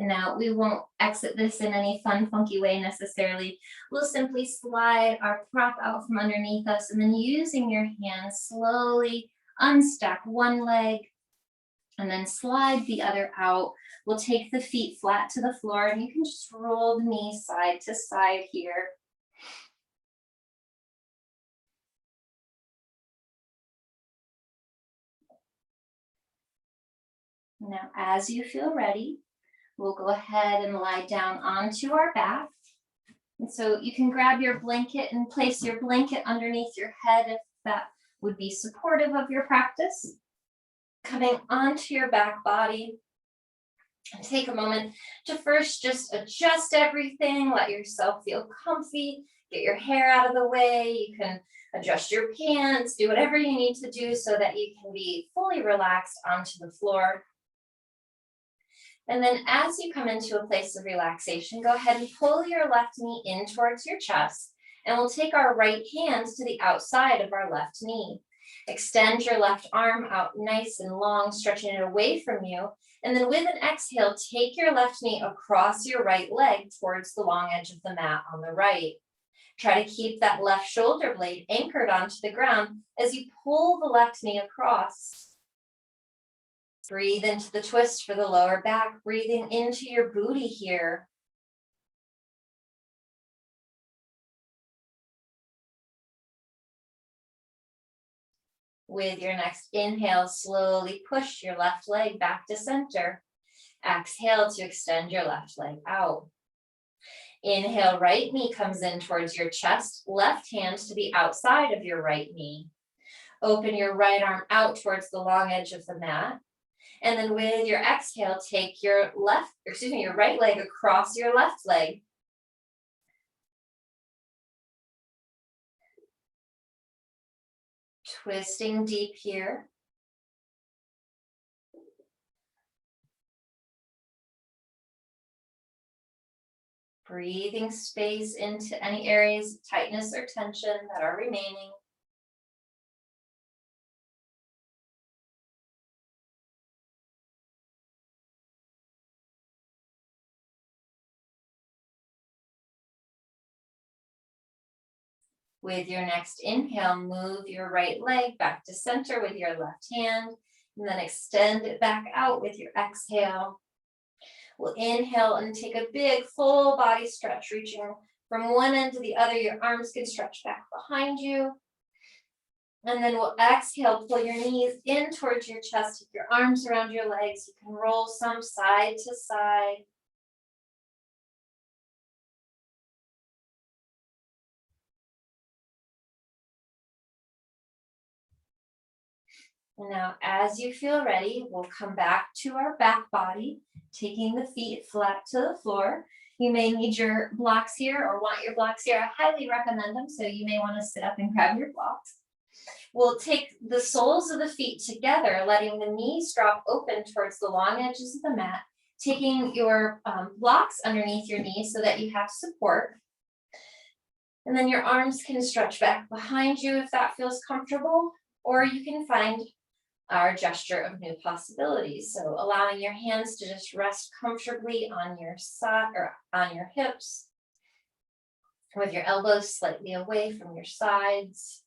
A: And now we won't exit this in any fun, funky way necessarily. We'll simply slide our prop out from underneath us and then using your hands, slowly unstack one leg and then slide the other out. We'll take the feet flat to the floor and you can just roll the knees side to side here. Now, as you feel ready, we'll go ahead and lie down onto our back. And so you can grab your blanket and place your blanket underneath your head if that would be supportive of your practice. Coming onto your back body. And take a moment to first just adjust everything, let yourself feel comfy, get your hair out of the way. You can adjust your pants, do whatever you need to do so that you can be fully relaxed onto the floor. And then as you come into a place of relaxation, go ahead and pull your left knee in towards your chest And we'll take our right hand to the outside of our left knee. Extend your left arm out nice and long, stretching it away from you. And then with an exhale, take your left knee across your right leg towards the long edge of the mat on the right. Try to keep that left shoulder blade anchored onto the ground as you pull the left knee across. Breathe into the twist for the lower back, breathing into your booty here. With your next inhale, slowly push your left leg back to center. Exhale to extend your left leg out. Inhale, right knee comes in towards your chest, left hand to the outside of your right knee. Open your right arm out towards the long edge of the mat. And then with your exhale, take your right leg across your left leg. Twisting deep here. Breathing space into any areas of tightness or tension that are remaining. With your next inhale, move your right leg back to center with your left hand, and then extend it back out with your exhale. We'll inhale and take a big full body stretch, reaching from one end to the other. Your arms can stretch back behind you. And then we'll exhale, pull your knees in towards your chest, take your arms around your legs. You can roll some side to side. And now, as you feel ready, we'll come back to our back body, taking the feet flat to the floor. You may need your blocks here or want your blocks here. I highly recommend them, so you may want to sit up and grab your blocks. We'll take the soles of the feet together, letting the knees drop open towards the long edges of the mat, taking your blocks underneath your knees so that you have support. And then your arms can stretch back behind you if that feels comfortable, or you can find our gesture of new possibilities. So allowing your hands to just rest comfortably on your side or on your hips, with your elbows slightly away from your sides.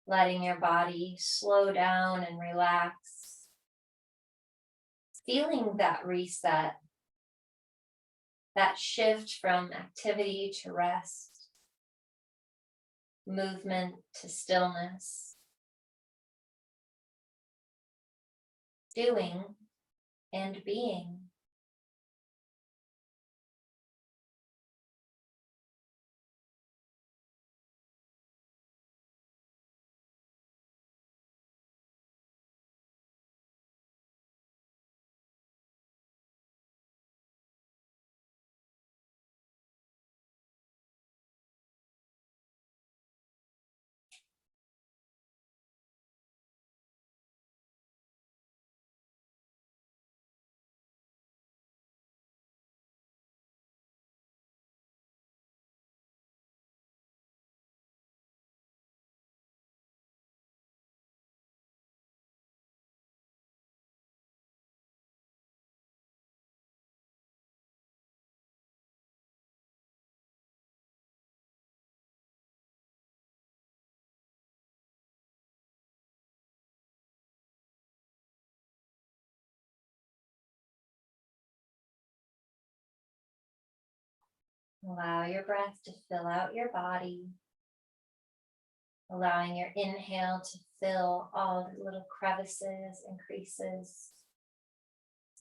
A: Letting your body slow down and relax. Feeling that reset, that shift from activity to rest, movement to stillness, doing and being. Allow your breath to fill out your body, allowing your inhale to fill all the little crevices and creases,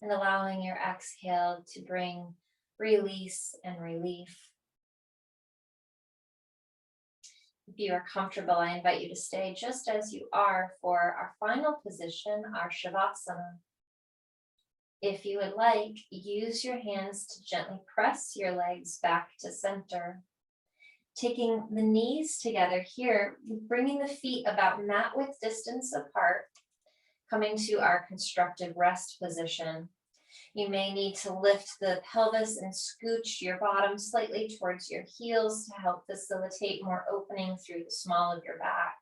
A: and allowing your exhale to bring release and relief. If you are comfortable, I invite you to stay just as you are for our final position, our Shavasana. If you would like, use your hands to gently press your legs back to center. Taking the knees together here, bringing the feet about mat width distance apart. coming to our constructive rest position. You may need to lift the pelvis and scooch your bottom slightly towards your heels to help facilitate more opening through the small of your back.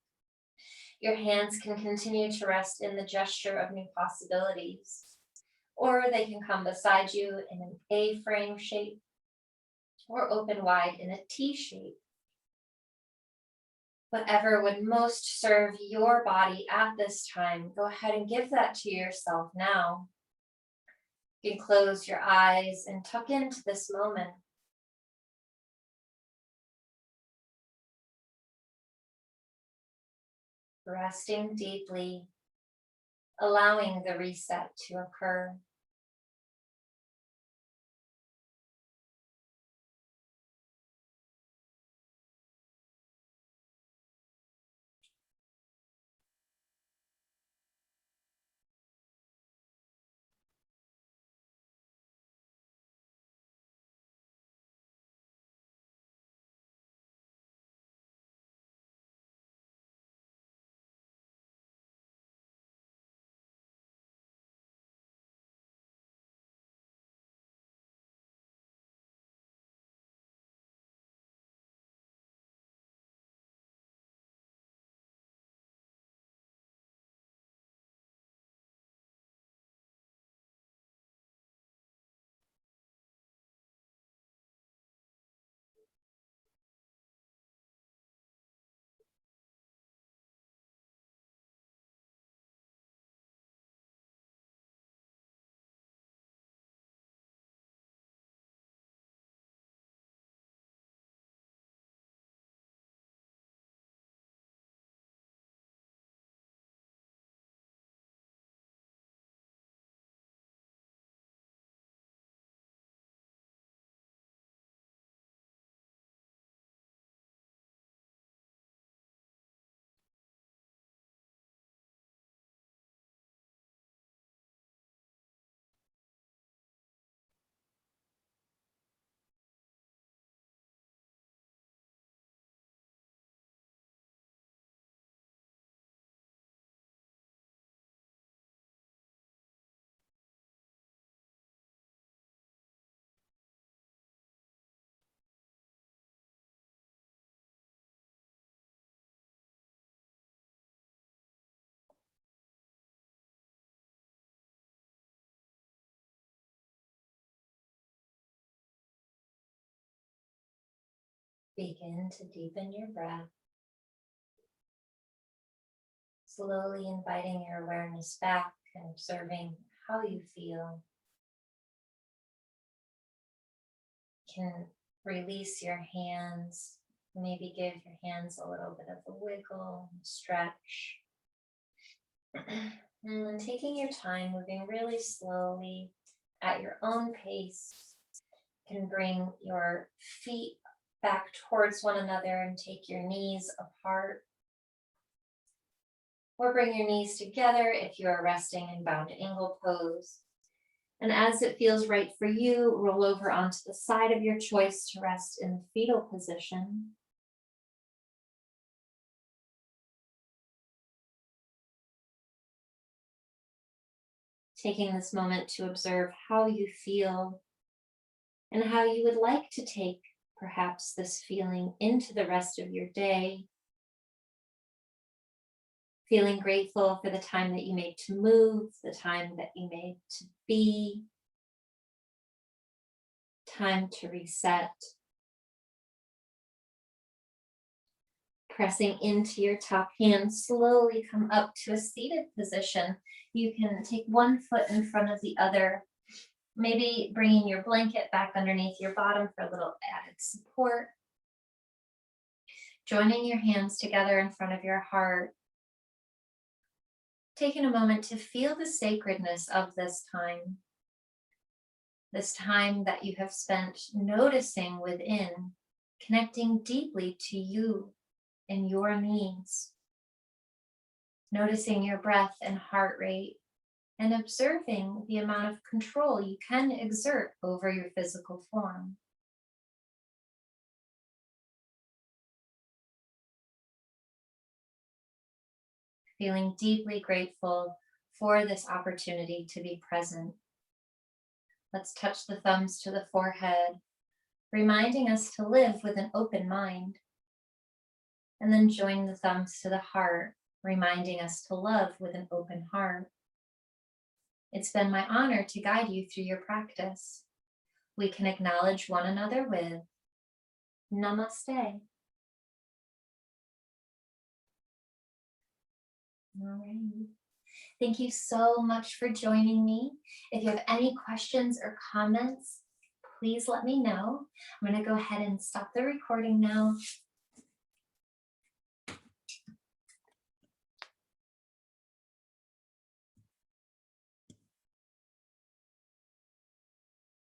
A: Your hands can continue to rest in the gesture of new possibilities, or they can come beside you in an A-frame shape or open wide in a T shape. Whatever would most serve your body at this time, go ahead and give that to yourself now. You can close your eyes and tuck into this moment. Resting deeply, allowing the reset to occur. Begin to deepen your breath, slowly inviting your awareness back and observing how you feel. You can release your hands, maybe give your hands a little bit of a wiggle, stretch. And then taking your time, moving really slowly at your own pace, you can bring your feet back towards one another and take your knees apart. Or bring your knees together if you are resting in bound angle pose. And as it feels right for you, roll over onto the side of your choice to rest in the fetal position. Taking this moment to observe how you feel and how you would like to take perhaps this feeling into the rest of your day. Feeling grateful for the time that you made to move, the time that you made to be, time to reset. Pressing into your top hand, slowly come up to a seated position. You can take one foot in front of the other, maybe bringing your blanket back underneath your bottom for a little added support. Joining your hands together in front of your heart. Taking a moment to feel the sacredness of this time that you have spent noticing within, connecting deeply to you and your needs, noticing your breath and heart rate, and observing the amount of control you can exert over your physical form. Feeling deeply grateful for this opportunity to be present. Let's touch the thumbs to the forehead, reminding us to live with an open mind. And then join the thumbs to the heart, reminding us to love with an open heart. It's been my honor to guide you through your practice. We can acknowledge one another with Namaste. All right. Thank you so much for joining me. If you have any questions or comments, please let me know. I'm going to go ahead and stop the recording now.